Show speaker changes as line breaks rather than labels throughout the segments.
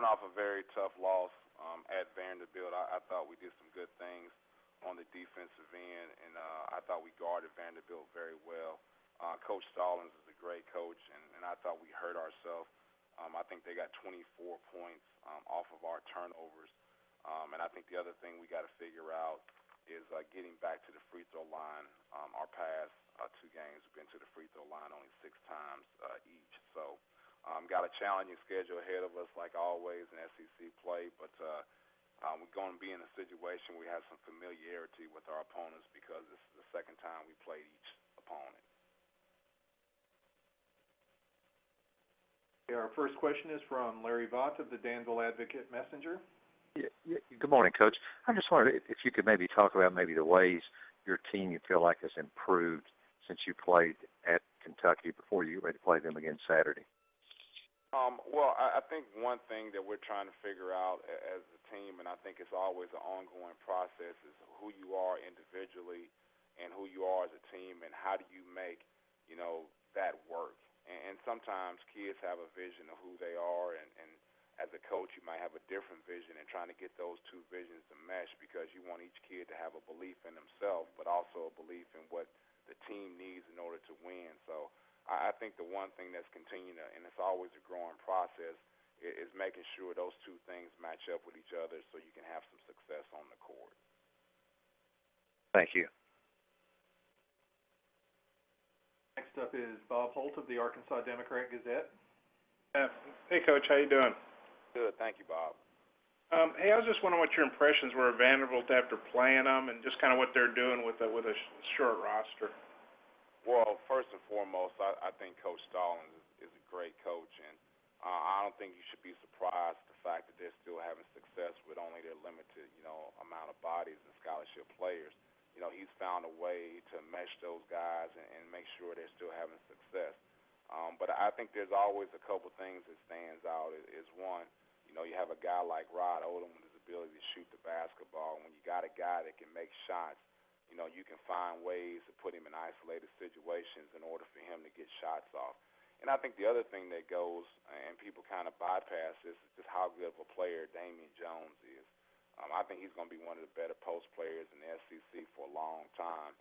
coming off a very tough loss at Vanderbilt. I thought we did some good things on the defensive end, and I thought we guarded Vanderbilt very well. Coach Stallings is a great coach, and I thought we hurt ourselves. I think they got 24 points off of our turnovers. And I think the other thing we got to figure out is getting back to the free throw line. Our past 2 games, we've been to the free throw line only 6 times each. So got a challenging schedule ahead of us, like always in SEC play. But we're going to be in a situation where we have some familiarity with our opponents because this is the second time we played each opponent.
Our first question is from Larry Vaught of the Danville Advocate Messenger.
Yeah, good morning, Coach. I just wondered if you could maybe talk about maybe the ways your team you feel like has improved since you played at Kentucky before you ready to play them again Saturday.
Well, I think one thing that we're trying to figure out as a team, and I think it's always an ongoing process, is who you are individually and who you are as a team, and how do you make, that work. And sometimes kids have a vision of who they are, and as a coach, you might have a different vision, and trying to get those two visions to mesh because you want each kid to have a belief in himself, but also a belief in what the team needs in order to win. So I think the one thing that's continuing, and it's always a growing process, is making sure those two things match up with each other so you can have some success on the court.
Thank you.
Next up is Bob Holt of the Arkansas Democrat-Gazette.
Hey, Coach, how you doing?
Good, thank you, Bob.
Hey, I was just wondering what your impressions were of Vanderbilt after playing them, and just kind of what they're doing with a short roster.
Well, first and foremost, I think Coach Stallings is a great coach, and I don't think you should be surprised at the fact that they're still having success with only their limited, amount of bodies and scholarship players. He's found a way to mesh those guys and make sure they're still having success. But I think there's always a couple things that stands out. Is one, you have a guy like Rod Odom with his ability to shoot the basketball. When you got a guy that can make shots, you can find ways to put him in isolated situations in order for him to get shots off. And I think the other thing that goes, and people kind of bypass this, is just how good of a player Damian Jones is. I think he's going to be one of the better post players in the SEC for a long time.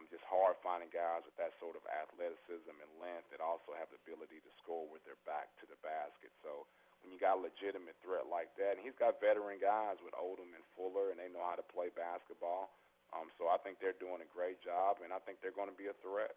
Just hard finding guys with that sort of athleticism and length that also have the ability to score with their back to the basket. So when you got a legitimate threat like that, and he's got veteran guys with Odom and Fuller, and they know how to play basketball. So I think they're doing a great job, and I think they're going to be a threat.